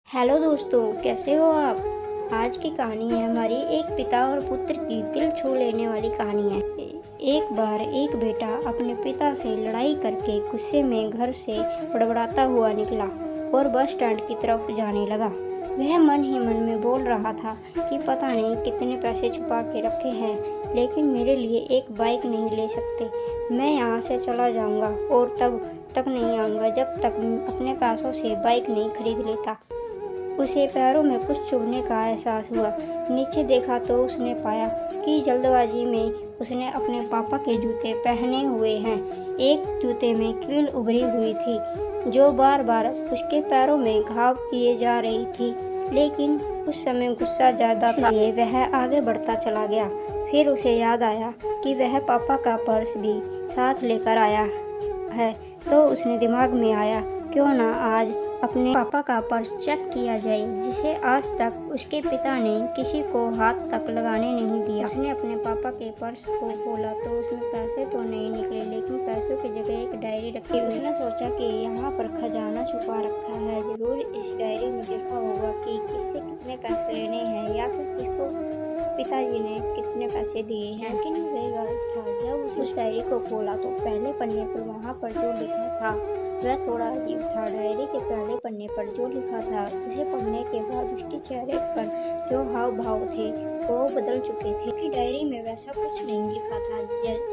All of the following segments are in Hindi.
हेलो दोस्तों, कैसे हो आप। आज की कहानी है हमारी एक पिता और पुत्र की दिल छू लेने वाली कहानी है। एक बार एक बेटा अपने पिता से लड़ाई करके गुस्से में घर से बड़बड़ाता हुआ निकला और बस स्टैंड की तरफ जाने लगा। वह मन ही मन में बोल रहा था कि पता नहीं कितने पैसे छुपा के रखे हैं, लेकिन मेरे लिए एक बाइक नहीं ले सकते। मैं यहाँ से चला जाऊँगा और तब तक नहीं आऊँगा जब तक अपने पैसों से बाइक नहीं खरीद लेता। उसे पैरों में कुछ चुभने का एहसास हुआ। नीचे देखा तो उसने पाया कि जल्दबाजी में उसने अपने पापा के जूते पहने हुए हैं। एक जूते में कील उभरी हुई थी जो बार बार उसके पैरों में घाव किए जा रही थी, लेकिन उस समय गुस्सा ज़्यादा था इसलिए वह आगे बढ़ता चला गया। फिर उसे याद आया कि वह पापा का पर्स भी साथ लेकर आया है, तो उसने दिमाग में आया क्यों ना आज अपने पापा का पर्स चेक किया जाए, जिसे आज तक उसके पिता ने किसी को हाथ तक लगाने नहीं दिया। उसने अपने पापा के पर्स को खोला तो उसमें पैसे तो नहीं निकले, लेकिन पैसों की जगह एक डायरी रखी। उसने सोचा कि यहाँ पर खजाना छुपा रखा है, जरूर इस डायरी में लिखा होगा कि किससे कितने पैसे लेने हैं या फिर किसको पिताजी ने कितने पैसे दिए हैं। लेकिन वह गलत था। जब उस डायरी को खोला तो पहले पन्ने पर वहाँ पर जो लिखा था वह थोड़ा अजीब था। डायरी के पहले पन्ने पर जो लिखा था उसे पढ़ने के बाद उसके चेहरे पर जो हाव भाव थे वो बदल चुके थे कि डायरी में वैसा कुछ नहीं लिखा था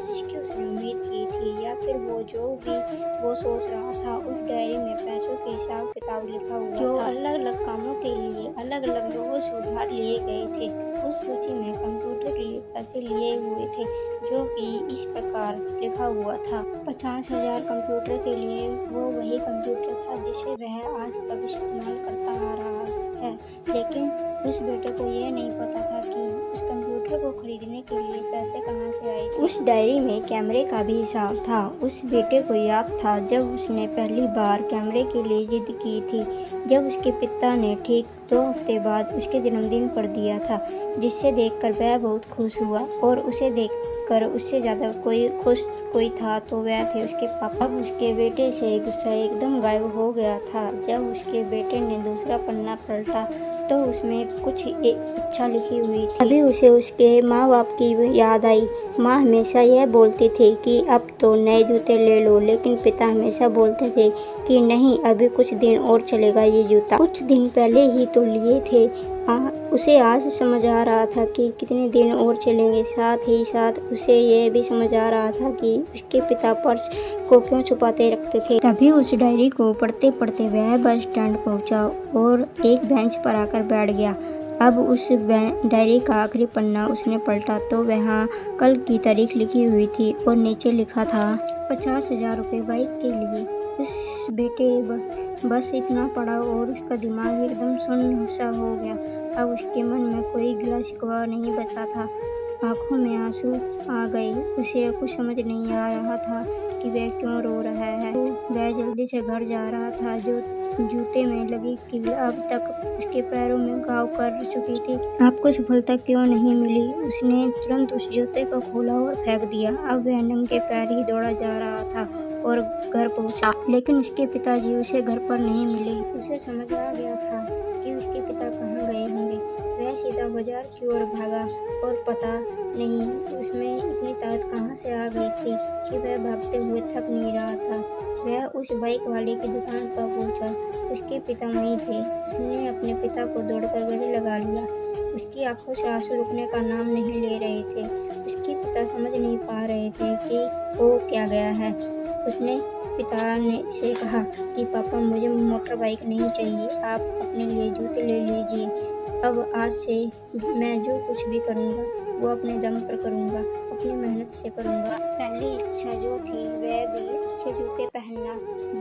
जिसकी उसने उम्मीद की थी, या फिर वो जो भी वो सोच रहा था। उस डायरी में पैसों के हिसाब किताब लिखा हुआ जो अलग अलग कामों के लिए अलग अलग लोगों से उधार लिए गए थे। उस सूची में कंप्यूटर के लिए पैसे लिए हुए थे, जो कि इस प्रकार लिखा हुआ था। 50,000 कंप्यूटर के लिए वो वही कंप्यूटर था जिसे वह आज तक इस्तेमाल करता आ रहा है, लेकिन उस बेटे को यह नहीं पता था कि उस कंप्यूटर को खरीदने के लिए पैसे कहाँ से आए। उस डायरी में कैमरे का भी हिसाब था। उस बेटे को याद था जब उसने पहली बार कैमरे के लिए जिद की थी, जब उसके पिता ने ठीक 2 हफ्ते बाद उसके जन्मदिन पर दिया था, जिसे देखकर वह बहुत खुश हुआ। और उसे देखकर उससे ज़्यादा कोई खुश कोई था तो वह थे उसके पापा। अब उसके बेटे से गुस्सा एकदम गायब हो गया था। जब उसके बेटे ने दूसरा पन्ना पलटा तो उसमें कुछ इच्छा लिखी हुई थी। अभी उसे उसके माँ बाप की याद आई। माँ हमेशा यह बोलती थी कि अब तो नए जूते ले लो, लेकिन पिता हमेशा बोलते थे कि नहीं, अभी कुछ दिन और चलेगा ये जूता। कुछ दिन पहले ही तो लिए थे। उसे आज समझ आ रहा था कि कितने दिन और चलेंगे। साथ ही साथ उसे यह भी समझ आ रहा था कि उसके पिता पर्स को क्यों छुपाते रखते थे। तभी उस डायरी को पढ़ते पढ़ते वह बस स्टैंड पहुंचा और एक बेंच पर आकर बैठ गया। अब उस डायरी का आखिरी पन्ना उसने पलटा तो वहाँ कल की तारीख लिखी हुई थी और नीचे लिखा था 50,000 रुपये बाइक के लिए। उस बेटे बस इतना पढ़ा और उसका दिमाग एकदम सुन्न सा हो गया। अब उसके मन में कोई गिला शिकवा नहीं बचा था। आंखों में आंसू आ गए। उसे कुछ समझ नहीं आ रहा था कि वह क्यों रो रहा है। वह जल्दी से घर जा रहा था। जो जूते में लगी कील अब तक उसके पैरों में घाव कर चुकी थी। आपको सफलता क्यों नहीं मिली? उसने तुरंत उस जूते को खोला और फेंक दिया। अब वह नंगे पैर ही दौड़ा जा रहा था और घर पहुंचा, लेकिन उसके पिताजी उसे घर पर नहीं मिले। उसे समझ आ गया था कि उसके पिता कहाँ गए होंगे। वह सीधा बाजार की ओर भागा और पता नहीं उसमें इतनी ताकत कहाँ से आ गई थी कि वह भागते हुए थक नहीं रहा था। वह उस बाइक वाले की दुकान पर पहुंचा। उसके पिता वहीं थे। उसने अपने पिता को दौड़कर गले लगा लिया। उसकी आंखों से आंसू रुकने का नाम नहीं ले रहे थे। उसके पिता समझ नहीं पा रहे थे कि हो क्या गया है। उसने पिता ने से कहा कि पापा, मुझे मोटर बाइक नहीं चाहिए, आप अपने लिए जूते ले लीजिए। अब आज से मैं जो कुछ भी करूँगा वो अपने दम पर करूँगा, अपनी मेहनत से करूँगा। पहली इच्छा जो थी वह भी अच्छे जूते पहनना।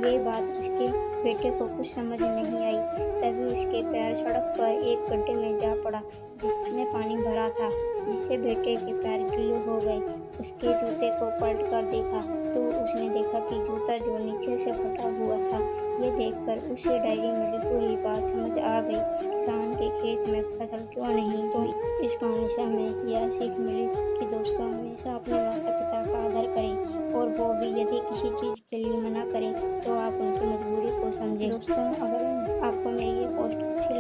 ये बात उसके बेटे को कुछ समझ नहीं आई। तभी उसके पैर सड़क पर एक गड्ढे में जा पड़ा जिसमें पानी भरा था, जिससे बेटे के पैर गीले हो गए। उसके जूते को पलट कर देखा तो उसने देखा कि जूता जो नीचे से फटा हुआ था। ये देखकर उसे डायरी में लिखी हुई बात समझ आ गई। किसान के खेत में फसल क्यों नहीं। तो इस कहानी से हमें यह सीख मिली कि दोस्तों हमेशा अपने माता पिता का आदर करें, और वो भी यदि किसी चीज़ के लिए मना करें तो आप उनकी मजबूरी को समझें। दोस्तों, अगर आपको मेरी ये पोस्ट अच्छी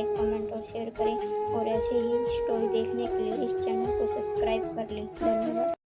लाइक, कमेंट और शेयर करें और ऐसे ही स्टोरी देखने के लिए इस चैनल को सब्सक्राइब कर लें। धन्यवाद।